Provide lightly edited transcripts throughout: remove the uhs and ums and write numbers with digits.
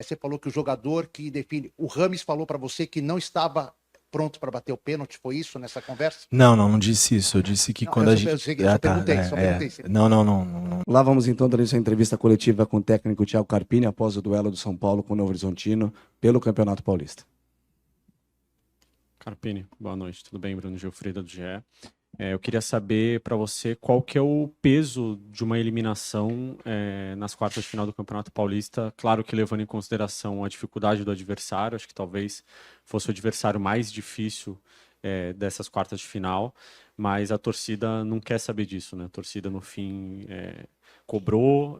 Você falou que o jogador que define, o Rames falou para você que não estava pronto para bater o pênalti, foi isso nessa conversa? Não disse isso. Eu disse que Não, quando a gente... só perguntei, só perguntei. Não. Lá vamos então dar essa entrevista coletiva com o técnico Thiago Carpini após o duelo do São Paulo com o Novo Horizontino pelo Campeonato Paulista. Carpini, boa noite. Tudo bem, Bruno Gilfrida do GE. Eu queria saber para você qual que é o peso de uma eliminação nas quartas de final do Campeonato Paulista. Claro que levando em consideração a dificuldade do adversário, acho que talvez fosse o adversário mais difícil dessas quartas de final, mas a torcida não quer saber disso, né? A torcida, no fim, cobrou,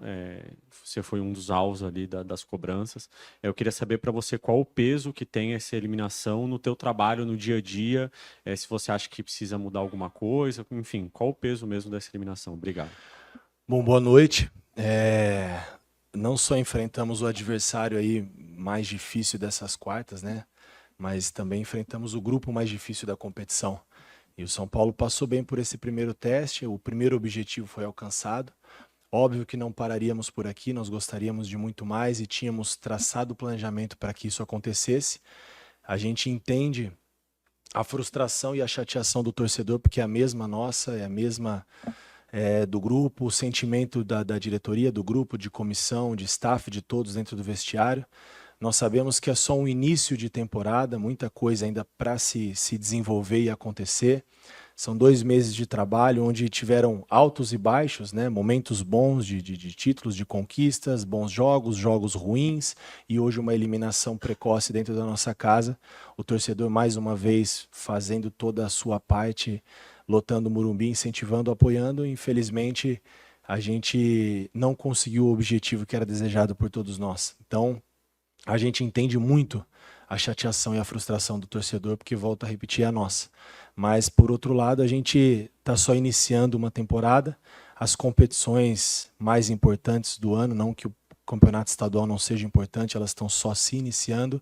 você foi um dos alvos ali das cobranças. Eu queria saber para você qual o peso que tem essa eliminação no teu trabalho, no dia a dia, se você acha que precisa mudar alguma coisa, enfim, qual o peso mesmo dessa eliminação? Obrigado. Bom, boa noite. Não só enfrentamos o adversário aí mais difícil dessas quartas, né? Mas também enfrentamos o grupo mais difícil da competição. E o São Paulo passou bem por esse primeiro teste, o primeiro objetivo foi alcançado. Óbvio que não pararíamos por aqui, nós gostaríamos de muito mais e tínhamos traçado o planejamento para que isso acontecesse. A gente entende a frustração e a chateação do torcedor, porque é a mesma nossa, é a mesma do grupo, o sentimento da diretoria, do grupo, de comissão, de staff, de todos dentro do vestiário. Nós sabemos que é só um início de temporada, muita coisa ainda para se desenvolver e acontecer. São 2 meses de trabalho onde tiveram altos e baixos, né? Momentos bons de títulos, de conquistas, bons jogos ruins e hoje uma eliminação precoce dentro da nossa casa. O torcedor mais uma vez fazendo toda a sua parte, lotando o Morumbi, incentivando, apoiando. Infelizmente a gente não conseguiu o objetivo que era desejado por todos nós. Então a gente entende muito a chateação e a frustração do torcedor, porque, volto a repetir, é a nossa. Mas, por outro lado, a gente está só iniciando uma temporada, as competições mais importantes do ano, não que o campeonato estadual não seja importante, elas estão só se iniciando.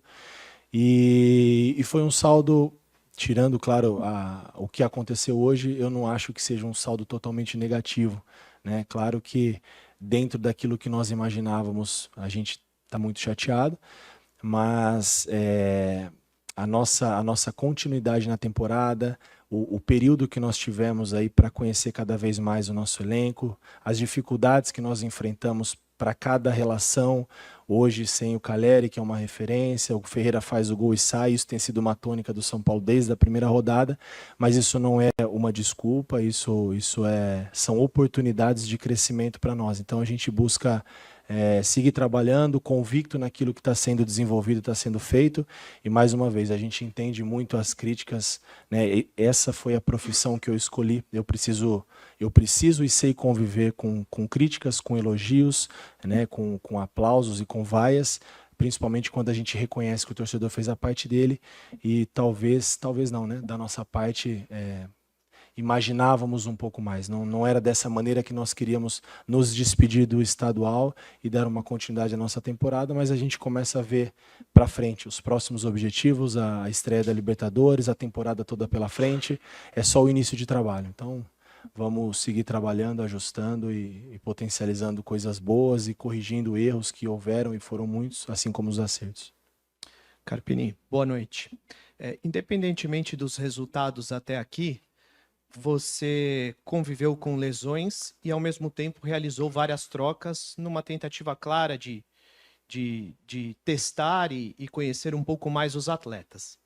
E foi um saldo, tirando, claro, o que aconteceu hoje, eu não acho que seja um saldo totalmente negativo, né? Claro que, dentro daquilo que nós imaginávamos, a gente está muito chateado, mas a nossa continuidade na temporada, o período que nós tivemos aí para conhecer cada vez mais o nosso elenco, as dificuldades que nós enfrentamos para cada relação, hoje sem o Caleri, que é uma referência, o Ferreira faz o gol e sai, isso tem sido uma tônica do São Paulo desde a primeira rodada, mas isso não é uma desculpa, são oportunidades de crescimento para nós. Então a gente busca seguir trabalhando, convicto naquilo que está sendo desenvolvido, está sendo feito, e mais uma vez, a gente entende muito as críticas, né? Essa foi a profissão que eu escolhi, eu preciso e sei conviver com críticas, com elogios, né? com aplausos e com vaias, principalmente quando a gente reconhece que o torcedor fez a parte dele, e talvez não, né? Da nossa parte, imaginávamos um pouco mais. Não era dessa maneira que nós queríamos nos despedir do estadual e dar uma continuidade à nossa temporada, mas a gente começa a ver para frente os próximos objetivos, a estreia da Libertadores, a temporada toda pela frente, é só o início de trabalho. Então, vamos seguir trabalhando, ajustando e potencializando coisas boas e corrigindo erros que houveram e foram muitos, assim como os acertos. Carpini, boa noite. Independentemente dos resultados até aqui, você conviveu com lesões e, ao mesmo tempo, realizou várias trocas numa tentativa clara de testar e conhecer um pouco mais os atletas.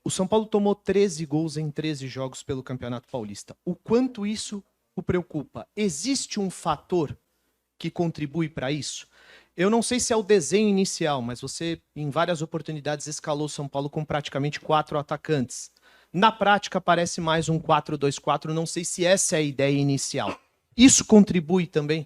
O São Paulo tomou 13 gols em 13 jogos pelo Campeonato Paulista. O quanto isso o preocupa? Existe um fator que contribui para isso? Eu não sei se é o desenho inicial, mas você, em várias oportunidades, escalou o São Paulo com praticamente 4 atacantes. Na prática, parece mais um 4-2-4, não sei se essa é a ideia inicial. Isso contribui também?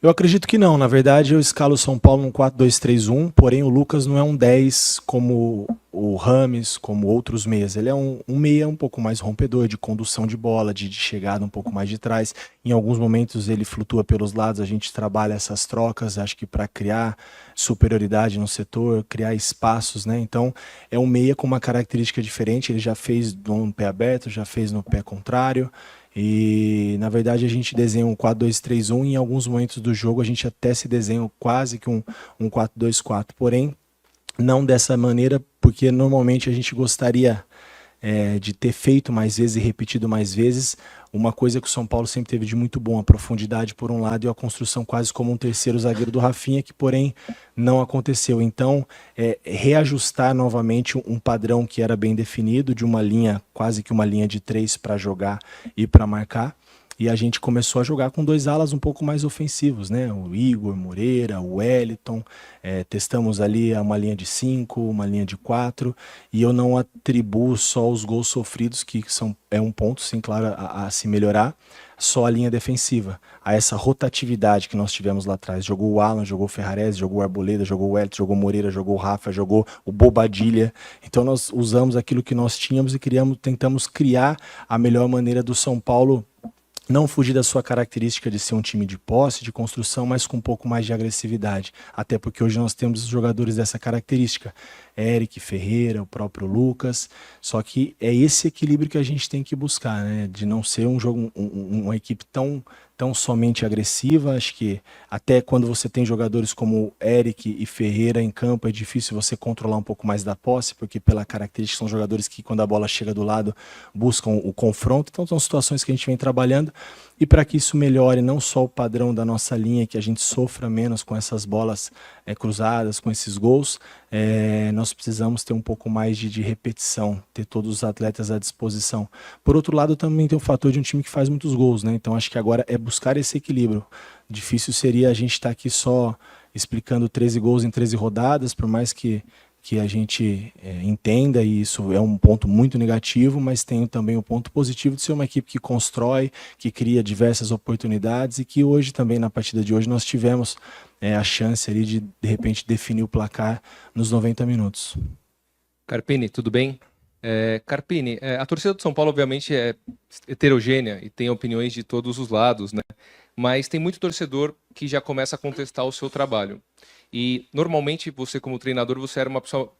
Eu acredito que não. Na verdade, eu escalo o São Paulo num 4-2-3-1, porém o Lucas não é um 10 como o Rames, como outros meias. Ele é um meia um pouco mais rompedor, de condução de bola, de chegada um pouco mais de trás. Em alguns momentos ele flutua pelos lados, a gente trabalha essas trocas, acho que para criar superioridade no setor, criar espaços, né? Então é um meia com uma característica diferente, ele já fez no pé aberto, já fez no pé contrário. E, na verdade, a gente desenha um 4-2-3-1 e em alguns momentos do jogo a gente até se desenha quase que um 4-2-4. Porém, não dessa maneira, porque normalmente a gente gostaria de ter feito mais vezes e repetido mais vezes uma coisa que o São Paulo sempre teve de muito bom, a profundidade por um lado e a construção quase como um terceiro zagueiro do Rafinha, que porém não aconteceu. Então, reajustar novamente um padrão que era bem definido, de uma linha, quase que uma linha de 3 para jogar e para marcar. E a gente começou a jogar com 2 alas um pouco mais ofensivos, né? O Igor Moreira, o Wellington, testamos ali uma linha de 5, uma linha de 4, e eu não atribuo só os gols sofridos, que é um ponto, sim, claro, a se melhorar, só a linha defensiva, a essa rotatividade que nós tivemos lá atrás. Jogou o Alan, jogou o Ferrarese, jogou o Arboleda, jogou o Wellington, jogou o Moreira, jogou o Rafa, jogou o Bobadilha. Então nós usamos aquilo que nós tínhamos e tentamos criar a melhor maneira do São Paulo não fugir da sua característica de ser um time de posse, de construção, mas com um pouco mais de agressividade. Até porque hoje nós temos jogadores dessa característica. Eric, Ferreira, o próprio Lucas. Só que é esse equilíbrio que a gente tem que buscar, né? De não ser um jogo, uma equipe tão somente agressiva. Acho que até quando você tem jogadores como Eric e Ferreira em campo, é difícil você controlar um pouco mais da posse, porque pela característica são jogadores que quando a bola chega do lado buscam o confronto. Então são situações que a gente vem trabalhando. E para que isso melhore não só o padrão da nossa linha, que a gente sofra menos com essas bolas cruzadas, com esses gols, nós precisamos ter um pouco mais de repetição, ter todos os atletas à disposição. Por outro lado, também tem o fator de um time que faz muitos gols, né? Então acho que agora é buscar esse equilíbrio. Difícil seria a gente estar aqui só explicando 13 gols em 13 rodadas, por mais que a gente entenda, e isso é um ponto muito negativo, mas tem também o ponto positivo de ser uma equipe que constrói, que cria diversas oportunidades, e que hoje também, na partida de hoje, nós tivemos a chance ali de repente, definir o placar nos 90 minutos. Carpini, tudo bem? Carpini, a torcida do São Paulo, obviamente, é heterogênea e tem opiniões de todos os lados, né? Mas tem muito torcedor que já começa a contestar o seu trabalho. E, normalmente, você como treinador, você era uma pessoa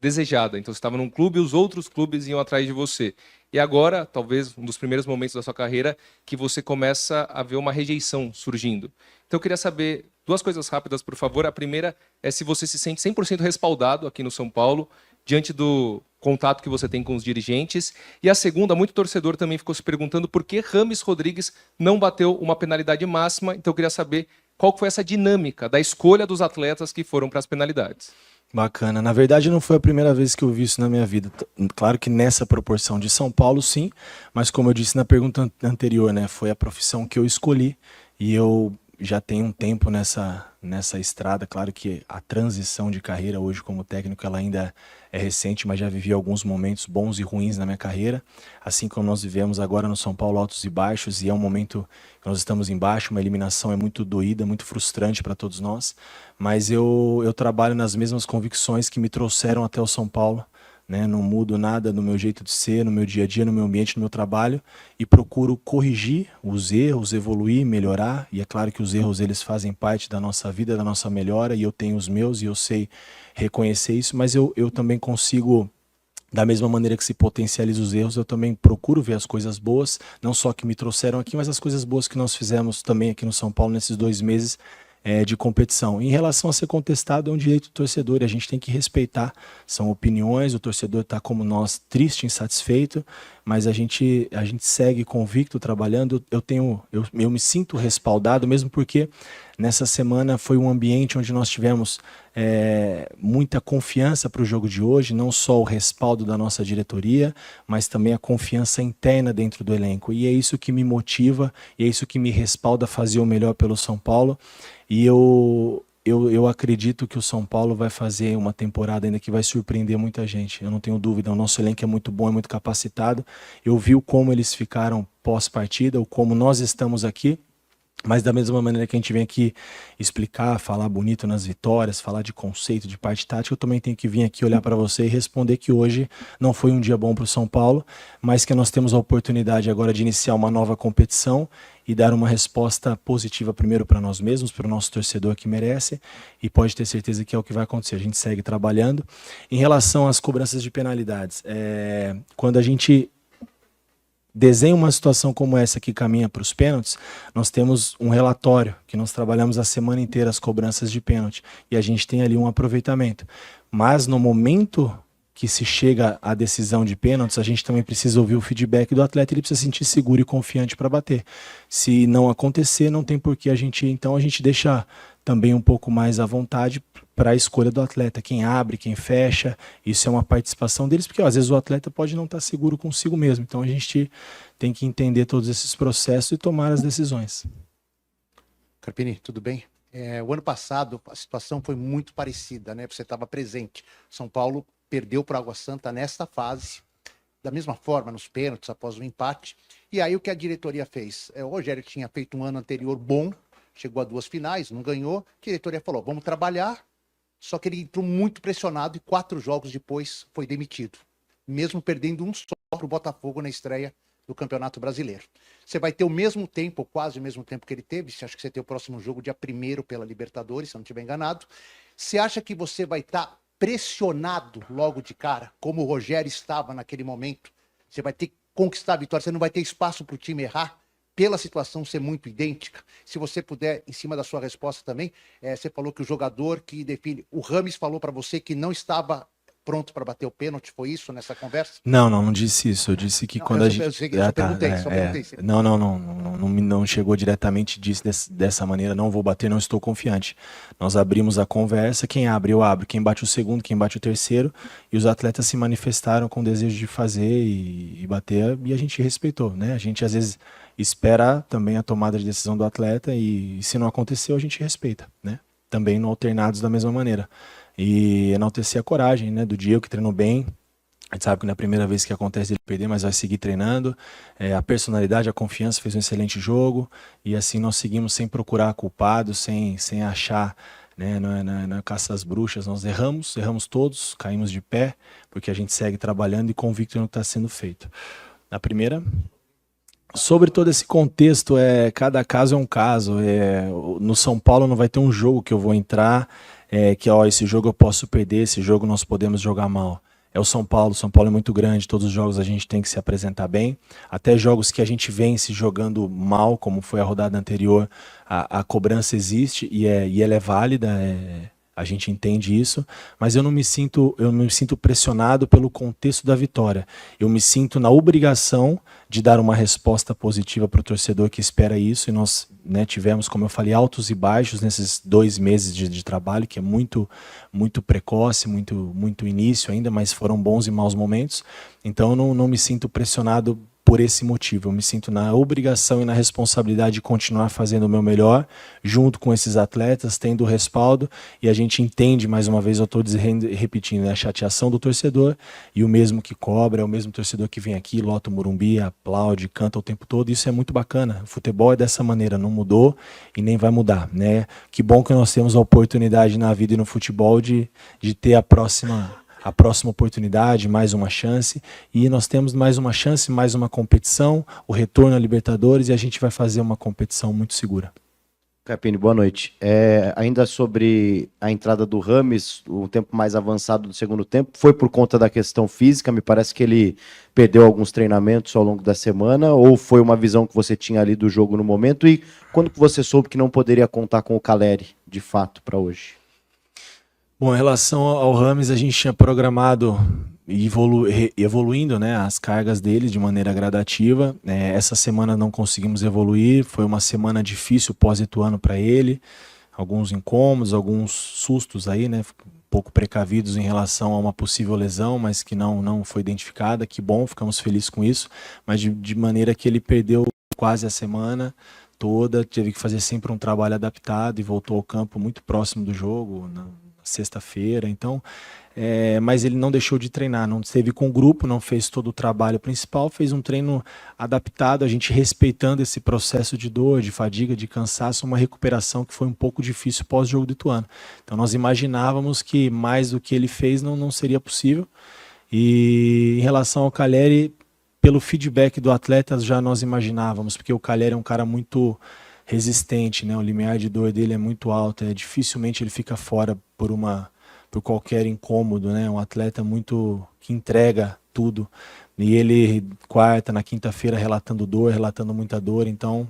desejada. Então, você estava num clube e os outros clubes iam atrás de você. E agora, talvez, um dos primeiros momentos da sua carreira, que você começa a ver uma rejeição surgindo. Então, eu queria saber 2 coisas rápidas, por favor. A primeira é se você se sente 100% respaldado aqui no São Paulo, diante do contato que você tem com os dirigentes. E a segunda, muito torcedor também ficou se perguntando por que Rames Rodrigues não bateu uma penalidade máxima. Então, eu queria saber qual foi essa dinâmica da escolha dos atletas que foram para as penalidades. Bacana. Na verdade, não foi a primeira vez que eu vi isso na minha vida. Claro que nessa proporção de São Paulo, sim, mas como eu disse na pergunta anterior, né, foi a profissão que eu escolhi e eu já tenho um tempo nessa estrada. Claro que a transição de carreira hoje como técnico ela ainda é recente, mas já vivi alguns momentos bons e ruins na minha carreira, assim como nós vivemos agora no São Paulo, altos e baixos, e é um momento que nós estamos embaixo, uma eliminação é muito doída, muito frustrante para todos nós, mas eu trabalho nas mesmas convicções que me trouxeram até o São Paulo, né? Não mudo nada no meu jeito de ser, no meu dia a dia, no meu ambiente, no meu trabalho, e procuro corrigir os erros, evoluir, melhorar. E é claro que os erros eles fazem parte da nossa vida, da nossa melhora, e eu tenho os meus e eu sei reconhecer isso, mas eu também consigo, da mesma maneira que se potencializa os erros, eu também procuro ver as coisas boas, não só que me trouxeram aqui, mas as coisas boas que nós fizemos também aqui no São Paulo nesses 2 meses de competição. Em relação a ser contestado, é um direito do torcedor, e a gente tem que respeitar, são opiniões, o torcedor está como nós, triste, insatisfeito, mas a gente segue convicto, trabalhando. Eu me sinto respaldado, mesmo porque nessa semana foi um ambiente onde nós tivemos muita confiança para o jogo de hoje, não só o respaldo da nossa diretoria, mas também a confiança interna dentro do elenco. E é isso que me motiva, e é isso que me respalda a fazer o melhor pelo São Paulo. E eu acredito que o São Paulo vai fazer uma temporada ainda que vai surpreender muita gente. Eu não tenho dúvida, o nosso elenco é muito bom, é muito capacitado. Eu vi como eles ficaram pós-partida, ou como nós estamos aqui. Mas da mesma maneira que a gente vem aqui explicar, falar bonito nas vitórias, falar de conceito, de parte tática, eu também tenho que vir aqui olhar para você e responder que hoje não foi um dia bom para o São Paulo, mas que nós temos a oportunidade agora de iniciar uma nova competição e dar uma resposta positiva primeiro para nós mesmos, para o nosso torcedor que merece, e pode ter certeza que é o que vai acontecer. A gente segue trabalhando. Em relação às cobranças de penalidades, quando a gente desenha uma situação como essa que caminha para os pênaltis, nós temos um relatório que nós trabalhamos a semana inteira as cobranças de pênalti e a gente tem ali um aproveitamento. Mas no momento que se chega à decisão de pênaltis, a gente também precisa ouvir o feedback do atleta, ele precisa se sentir seguro e confiante para bater. Se não acontecer, não tem por que a gente deixa também um pouco mais à vontade para a escolha do atleta, quem abre, quem fecha, isso é uma participação deles, porque ó, às vezes o atleta pode não estar seguro consigo mesmo, então a gente tem que entender todos esses processos e tomar as decisões. Carpini, tudo bem? O ano passado a situação foi muito parecida, né? Você estava presente. São Paulo perdeu para Água Santa nesta fase, da mesma forma nos pênaltis após o empate. E aí o que a diretoria fez? O Rogério tinha feito um ano anterior bom, chegou a 2 finais, não ganhou. A diretoria falou, vamos trabalhar. Só que ele entrou muito pressionado e 4 jogos depois foi demitido. Mesmo perdendo um só para o Botafogo na estreia do Campeonato Brasileiro. Você vai ter o mesmo tempo, ou quase o mesmo tempo que ele teve. Acho que você tem o próximo jogo dia 1º pela Libertadores, se eu não estiver enganado. Você acha que você vai estar pressionado logo de cara, como o Rogério estava naquele momento? Você vai ter que conquistar a vitória, você não vai ter espaço para o time errar, pela situação ser muito idêntica. Se você puder, em cima da sua resposta também, você falou que o jogador que define, o Rames falou para você que não estava pronto para bater o pênalti, foi isso nessa conversa? Não disse isso. Eu disse que quando a gente... Só perguntei. Não chegou diretamente dessa maneira, não vou bater, não estou confiante. Nós abrimos a conversa, quem abre, eu abro, quem bate o segundo, quem bate o terceiro, e os atletas se manifestaram com o desejo de fazer e bater, e a gente respeitou, né? A gente às vezes espera também a tomada de decisão do atleta, e se não aconteceu, a gente respeita, né? Também no alternados da mesma maneira. E enaltecer a coragem, né, do Diego, que treinou bem. A gente sabe que não é a primeira vez que acontece ele perder, mas vai seguir treinando. A personalidade, a confiança, fez um excelente jogo. E assim nós seguimos sem procurar culpados, sem achar, né, não é caça às bruxas. Nós erramos todos, caímos de pé, porque a gente segue trabalhando e convicto no que está sendo feito. A primeira... Sobre todo esse contexto, cada caso é um caso. No São Paulo não vai ter um jogo que eu vou entrar, esse jogo eu posso perder, esse jogo nós podemos jogar mal. É o São Paulo é muito grande, todos os jogos a gente tem que se apresentar bem. Até jogos que a gente vence jogando mal, como foi a rodada anterior, a cobrança existe e ela é válida, a gente entende isso, mas eu não me sinto pressionado pelo contexto da vitória. Eu me sinto na obrigação de dar uma resposta positiva para o torcedor que espera isso, e nós, né, tivemos, como eu falei, altos e baixos nesses 2 meses de trabalho, que é muito precoce, muito início ainda, mas foram bons e maus momentos. Então eu não me sinto pressionado por esse motivo. Eu me sinto na obrigação e na responsabilidade de continuar fazendo o meu melhor, junto com esses atletas, tendo o respaldo, e a gente entende, mais uma vez, eu estou repetindo, a chateação do torcedor, e o mesmo que cobra, é o mesmo torcedor que vem aqui, lota o Morumbi, aplaude, canta o tempo todo, isso é muito bacana. O futebol é dessa maneira, não mudou e nem vai mudar, né? Que bom que nós temos a oportunidade na vida e no futebol de ter a próxima oportunidade, mais uma chance, e nós temos mais uma chance, mais uma competição, o retorno à Libertadores, e a gente vai fazer uma competição muito segura. Carpini, boa noite. Ainda sobre a entrada do Rames, o tempo mais avançado do segundo tempo, foi por conta da questão física? Me parece que ele perdeu alguns treinamentos ao longo da semana, ou foi uma visão que você tinha ali do jogo no momento? E quando que você soube que não poderia contar com o Caleri, de fato, para hoje? Bom, em relação ao Rames, a gente tinha programado evoluindo, né, as cargas dele de maneira gradativa. Essa semana não conseguimos evoluir, foi uma semana difícil pós-Ituano para ele, alguns incômodos, alguns sustos aí, né, um pouco precavidos em relação a uma possível lesão, mas que não foi identificada. Que bom, ficamos felizes com isso, mas de maneira que ele perdeu quase a semana toda, teve que fazer sempre um trabalho adaptado e voltou ao campo muito próximo do jogo, na sexta-feira. Então, mas ele não deixou de treinar, não esteve com o grupo, não fez todo o trabalho principal, fez um treino adaptado, a gente respeitando esse processo de dor, de fadiga, de cansaço, uma recuperação que foi um pouco difícil pós-jogo do Ituano. Então nós imaginávamos que mais do que ele fez não seria possível. E em relação ao Caleri, pelo feedback do atleta já nós imaginávamos, porque o Caleri é um cara muito resistente, né? O limiar de dor dele é muito alto, dificilmente ele fica fora por qualquer incômodo, né? Um atleta muito que entrega tudo. E ele, quarta, na quinta-feira, relatando dor, relatando muita dor. Então,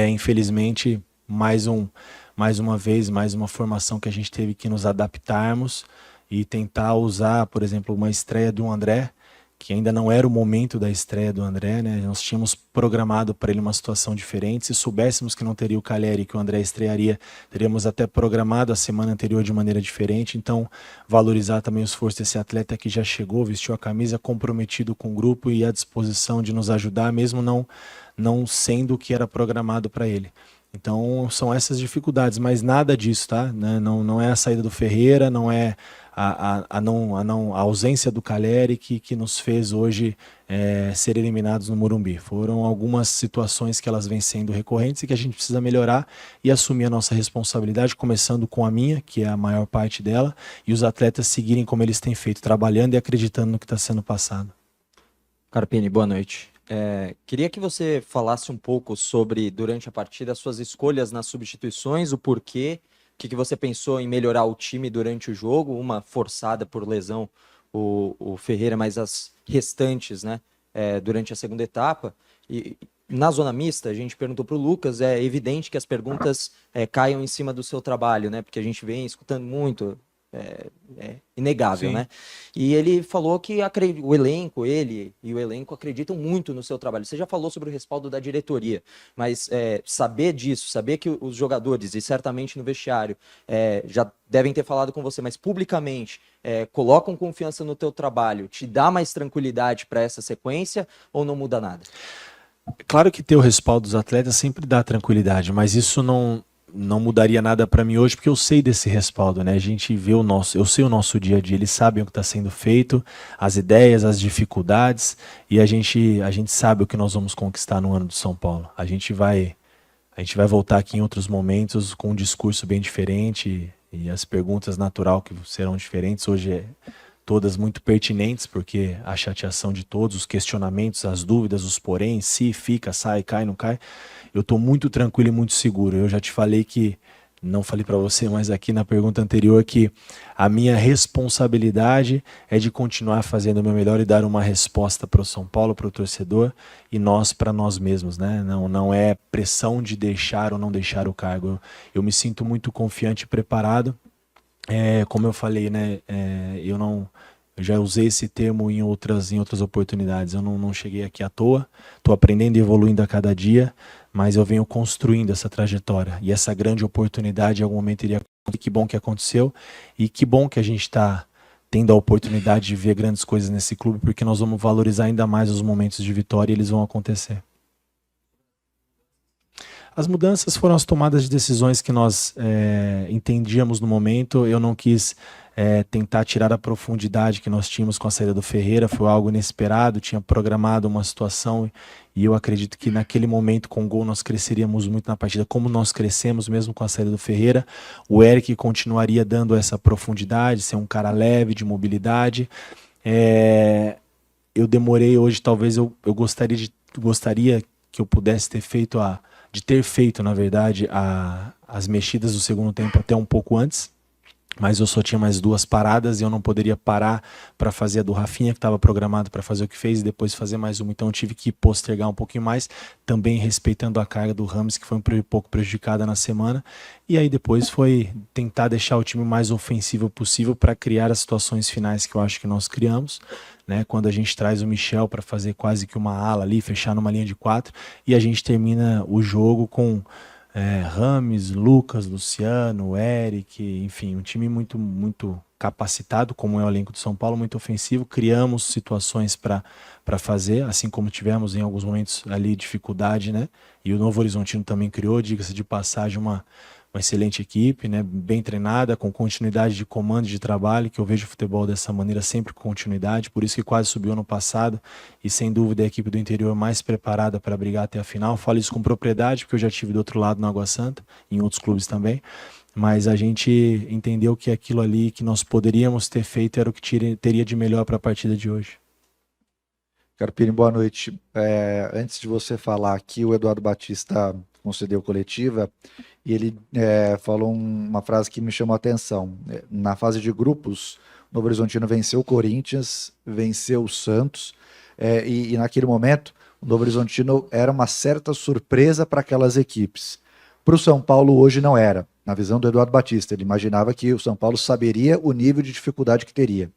infelizmente, mais uma vez, mais uma formação que a gente teve que nos adaptarmos e tentar usar, por exemplo, uma estreia do André, que ainda não era o momento da estreia do André, né? Nós tínhamos programado para ele uma situação diferente. Se soubéssemos que não teria o Calleri, que o André estrearia, teríamos até programado a semana anterior de maneira diferente. Então, valorizar também o esforço desse atleta que já chegou, vestiu a camisa, comprometido com o grupo e à disposição de nos ajudar, mesmo não sendo o que era programado para ele. Então, são essas dificuldades, mas nada disso, tá? Não é a saída do Ferreira, não é a ausência do Calleri que nos fez hoje ser eliminados no Morumbi. Foram algumas situações que elas vêm sendo recorrentes e que a gente precisa melhorar e assumir a nossa responsabilidade, começando com a minha, que é a maior parte dela, e os atletas seguirem como eles têm feito, trabalhando e acreditando no que está sendo passado. Carpini, boa noite. Queria que você falasse um pouco sobre, durante a partida, as suas escolhas nas substituições, o porquê, o que você pensou em melhorar o time durante o jogo, uma forçada por lesão, o Ferreira, mas as restantes, né, durante a segunda etapa. E na zona mista, a gente perguntou para o Lucas, é evidente que as perguntas caiam em cima do seu trabalho, né, porque a gente vem escutando muito... inegável, Sim. né? E ele falou que o elenco acreditam muito no seu trabalho. Você já falou sobre o respaldo da diretoria, mas saber disso, saber que os jogadores, e certamente no vestiário, já devem ter falado com você, mas publicamente colocam confiança no teu trabalho, te dá mais tranquilidade para essa sequência ou não muda nada? Claro que ter o respaldo dos atletas sempre dá tranquilidade, mas isso não mudaria nada para mim hoje, porque eu sei desse respaldo, né? A gente vê eu sei o nosso dia a dia, eles sabem o que está sendo feito, as ideias, as dificuldades, e a gente sabe o que nós vamos conquistar no ano do São Paulo. A gente vai voltar aqui em outros momentos com um discurso bem diferente e as perguntas natural que serão diferentes. Hoje todas muito pertinentes, porque a chateação de todos, os questionamentos, as dúvidas, os porém, se fica, sai, cai, não cai. Eu estou muito tranquilo e muito seguro. Eu já te falei que, não falei para você, mas aqui na pergunta anterior, que a minha responsabilidade é de continuar fazendo o meu melhor e dar uma resposta para o São Paulo, para o torcedor, e nós para nós mesmos, né? Não é pressão de deixar ou não deixar o cargo. Eu me sinto muito confiante e preparado. Como eu falei, né? Eu já usei esse termo em outras oportunidades. Eu não cheguei aqui à toa. Estou aprendendo e evoluindo a cada dia, mas eu venho construindo essa trajetória. E essa grande oportunidade em algum momento iria acontecer. Que bom que aconteceu e que bom que a gente está tendo a oportunidade de ver grandes coisas nesse clube, porque nós vamos valorizar ainda mais os momentos de vitória e eles vão acontecer. As mudanças foram as tomadas de decisões que nós entendíamos no momento. Eu não quis tentar tirar a profundidade que nós tínhamos com a saída do Ferreira. Foi algo inesperado, tinha programado uma situação e eu acredito que naquele momento com o gol nós cresceríamos muito na partida, como nós crescemos mesmo com a saída do Ferreira. O Eric continuaria dando essa profundidade, ser um cara leve, de mobilidade. Eu demorei hoje, talvez eu gostaria que eu pudesse ter feito na verdade, as mexidas do segundo tempo até um pouco antes, mas eu só tinha mais 2 paradas e eu não poderia parar para fazer a do Rafinha, que estava programado para fazer o que fez, e depois fazer mais uma, então eu tive que postergar um pouquinho mais, também respeitando a carga do Rames, que foi um pouco prejudicada na semana, e aí depois foi tentar deixar o time mais ofensivo possível para criar as situações finais que eu acho que nós criamos, né, quando a gente traz o Michel para fazer quase que uma ala ali, fechar numa linha de 4, e a gente termina o jogo com Rames, Lucas, Luciano, Eric, enfim, um time muito, muito capacitado, como é o elenco de São Paulo, muito ofensivo. Criamos situações para fazer, assim como tivemos em alguns momentos ali dificuldade, né? E o Novo Horizontino também criou, diga-se de passagem, uma excelente equipe, né, bem treinada, com continuidade de comando de trabalho, que eu vejo o futebol dessa maneira, sempre com continuidade, por isso que quase subiu ano passado, e sem dúvida é a equipe do interior mais preparada para brigar até a final. Falo isso com propriedade, porque eu já estive do outro lado no Água Santa, em outros clubes também, mas a gente entendeu que aquilo ali que nós poderíamos ter feito era o que teria de melhor para a partida de hoje. Carpini, boa noite. Antes de você falar aqui, o Eduardo Batista concedeu coletiva, e ele falou uma frase que me chamou a atenção. Na fase de grupos, o Novo Horizontino venceu o Corinthians, venceu o Santos, e naquele momento o Novo Horizontino era uma certa surpresa para aquelas equipes. Para o São Paulo hoje não era, na visão do Eduardo Batista. Ele imaginava que o São Paulo saberia o nível de dificuldade que teria.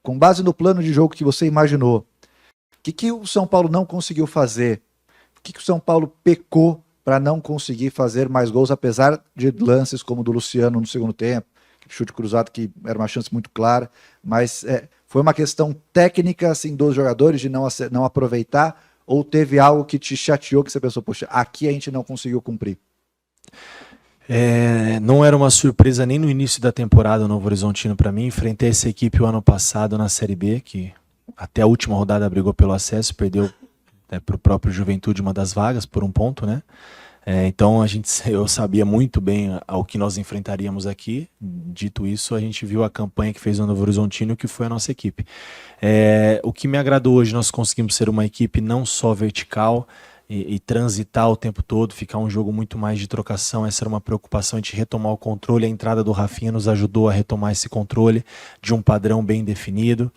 Com base no plano de jogo que você imaginou, o que o São Paulo não conseguiu fazer? O que o São Paulo pecou para não conseguir fazer mais gols, apesar de lances como o do Luciano no segundo tempo, chute cruzado que era uma chance muito clara, mas foi uma questão técnica assim, dos jogadores de não aproveitar, ou teve algo que te chateou, que você pensou, poxa, aqui a gente não conseguiu cumprir? Não era uma surpresa nem no início da temporada o Novo Horizontino para mim. Enfrentei essa equipe o ano passado na Série B, que até a última rodada brigou pelo acesso, perdeu para o próprio Juventude uma das vagas por um ponto, né? Então eu sabia muito bem ao que nós enfrentaríamos aqui. Dito isso, a gente viu a campanha que fez o Novo Horizontino, que foi a nossa equipe. O que me agradou hoje, nós conseguimos ser uma equipe não só vertical e transitar o tempo todo, ficar um jogo muito mais de trocação. Essa era uma preocupação, a gente retomar o controle. A entrada do Rafinha nos ajudou a retomar esse controle de um padrão bem definido.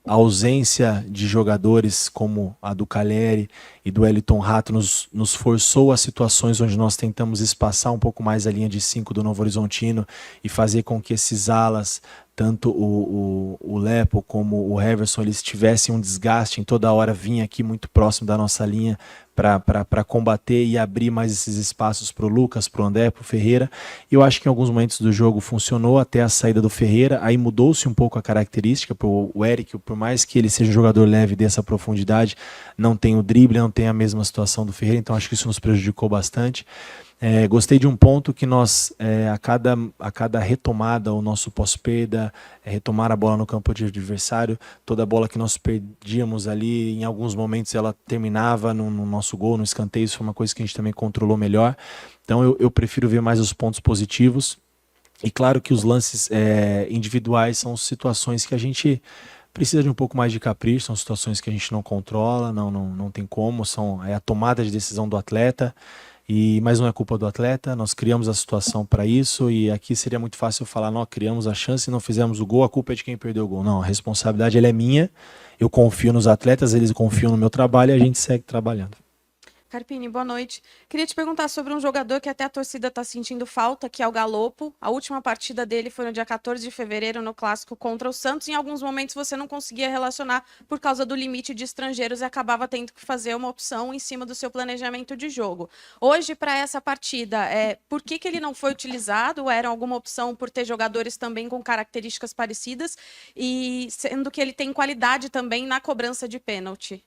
A ausência de jogadores como a do Caleri e do Wellington Rato nos forçou a situações onde nós tentamos espaçar um pouco mais a linha de 5 do Novo Horizontino e fazer com que esses alas, tanto o Lepo como o Heverson, eles tivessem um desgaste em toda hora, vinha aqui muito próximo da nossa linha para combater e abrir mais esses espaços para o Lucas, para o André, para o Ferreira. E eu acho que em alguns momentos do jogo funcionou até a saída do Ferreira, aí mudou-se um pouco a característica. O Eric, por mais que ele seja um jogador leve dessa profundidade, não tem o drible, não tem a mesma situação do Ferreira, então acho que isso nos prejudicou bastante. Gostei de um ponto que nós, a cada retomada, o nosso pós-perda, retomar a bola no campo de adversário, toda a bola que nós perdíamos ali, em alguns momentos ela terminava no nosso gol, no escanteio. Isso foi uma coisa que a gente também controlou melhor. Então eu prefiro ver mais os pontos positivos. E claro que os lances individuais são situações que a gente precisa de um pouco mais de capricho, são situações que a gente não controla, não tem como, é a tomada de decisão do atleta. Mas não é culpa do atleta, nós criamos a situação para isso, e aqui seria muito fácil falar, nós criamos a chance e não fizemos o gol, a culpa é de quem perdeu o gol. Não, a responsabilidade ela é minha, eu confio nos atletas, eles confiam no meu trabalho e a gente segue trabalhando. Carpini, boa noite. Queria te perguntar sobre um jogador que até a torcida está sentindo falta, que é o Galopo. A última partida dele foi no dia 14 de fevereiro, no Clássico contra o Santos. Em alguns momentos você não conseguia relacionar por causa do limite de estrangeiros e acabava tendo que fazer uma opção em cima do seu planejamento de jogo. Hoje, para essa partida, por que ele não foi utilizado? Era alguma opção por ter jogadores também com características parecidas? E sendo que ele tem qualidade também na cobrança de pênalti.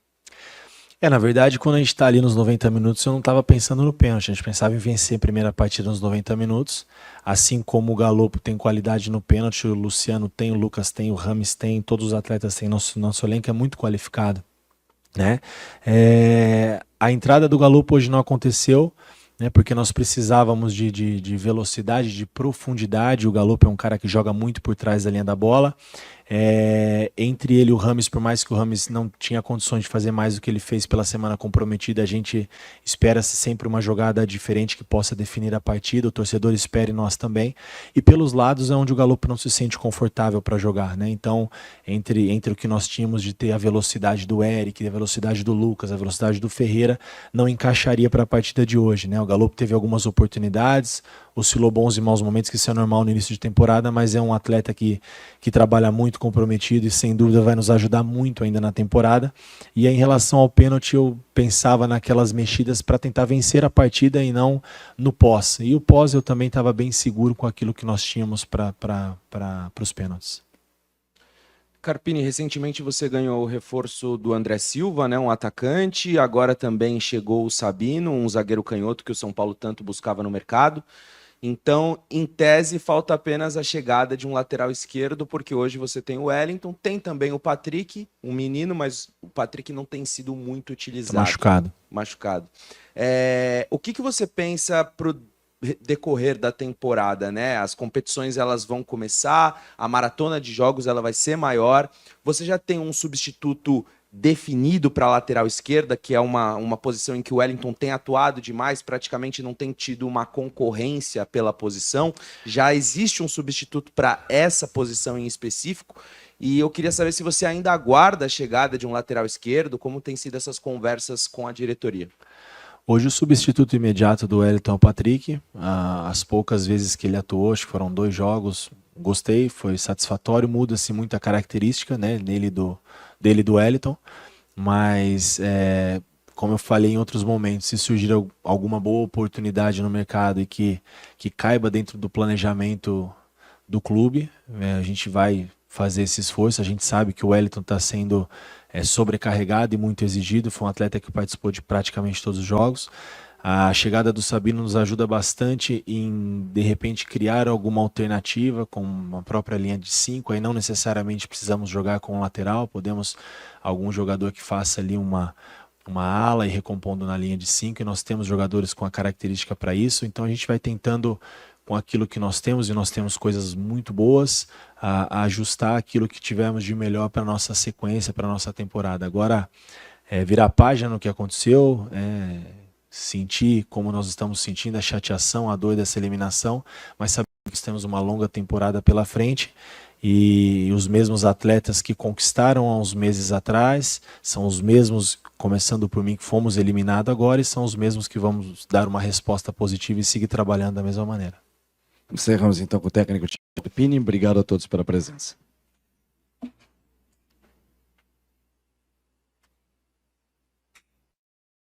Na verdade, quando a gente está ali nos 90 minutos, eu não estava pensando no pênalti. A gente pensava em vencer a primeira partida nos 90 minutos. Assim como o Galopo tem qualidade no pênalti, o Luciano tem, o Lucas tem, o Rames tem, todos os atletas têm. Nosso elenco é muito qualificado, né? A entrada do Galopo hoje não aconteceu, né, porque nós precisávamos de velocidade, de profundidade. O Galopo é um cara que joga muito por trás da linha da bola. Entre ele e o Rames, por mais que o Rames não tinha condições de fazer mais do que ele fez pela semana comprometida, a gente espera sempre uma jogada diferente que possa definir a partida. O torcedor espera e nós também. E pelos lados é onde o Galopo não se sente confortável para jogar, né? Então, entre o que nós tínhamos de ter a velocidade do Eric, a velocidade do Lucas, a velocidade do Ferreira, não encaixaria para a partida de hoje, né? O Galopo teve algumas oportunidades, oscilou bons e maus momentos, que isso é normal no início de temporada, mas é um atleta que trabalha muito comprometido e sem dúvida vai nos ajudar muito ainda na temporada. E aí, em relação ao pênalti, eu pensava naquelas mexidas para tentar vencer a partida e não no pós. E o pós eu também estava bem seguro com aquilo que nós tínhamos para os pênaltis. Carpini, recentemente você ganhou o reforço do André Silva, né, um atacante, agora também chegou o Sabino, um zagueiro canhoto que o São Paulo tanto buscava no mercado. Então, em tese, falta apenas a chegada de um lateral esquerdo, porque hoje você tem o Wellington, tem também o Patrick, um menino, mas o Patrick não tem sido muito utilizado. Tá machucado. O que você pensa para o decorrer da temporada, né? As competições elas vão começar, a maratona de jogos ela vai ser maior. Você já tem um substituto definido para a lateral esquerda, que é uma posição em que o Wellington tem atuado demais, praticamente não tem tido uma concorrência pela posição. Já existe um substituto para essa posição em específico. E eu queria saber se você ainda aguarda a chegada de um lateral esquerdo, como tem sido essas conversas com a diretoria. Hoje o substituto imediato do Wellington é o Patrick. As poucas vezes que ele atuou, acho que foram 2 jogos, gostei, foi satisfatório, muda-se muita característica, né, dele do Wellington, mas como eu falei em outros momentos, se surgir alguma boa oportunidade no mercado e que caiba dentro do planejamento do clube, a gente vai fazer esse esforço. A gente sabe que o Wellington está sendo sobrecarregado e muito exigido, foi um atleta que participou de praticamente todos os jogos. A chegada do Sabino nos ajuda bastante em, de repente, criar alguma alternativa com uma própria linha de 5, aí não necessariamente precisamos jogar com um lateral, podemos algum jogador que faça ali uma ala e recompondo na linha de 5, e nós temos jogadores com a característica para isso, então a gente vai tentando, com aquilo que nós temos, e nós temos coisas muito boas, a ajustar aquilo que tivemos de melhor para a nossa sequência, para a nossa temporada. Agora, virar página no que aconteceu, sentir como nós estamos sentindo, a chateação, a dor dessa eliminação, mas sabemos que temos uma longa temporada pela frente, e os mesmos atletas que conquistaram há uns meses atrás, são os mesmos, começando por mim, que fomos eliminados agora, e são os mesmos que vamos dar uma resposta positiva e seguir trabalhando da mesma maneira. Encerramos então com o técnico Thiago Carpini. Obrigado a todos pela presença.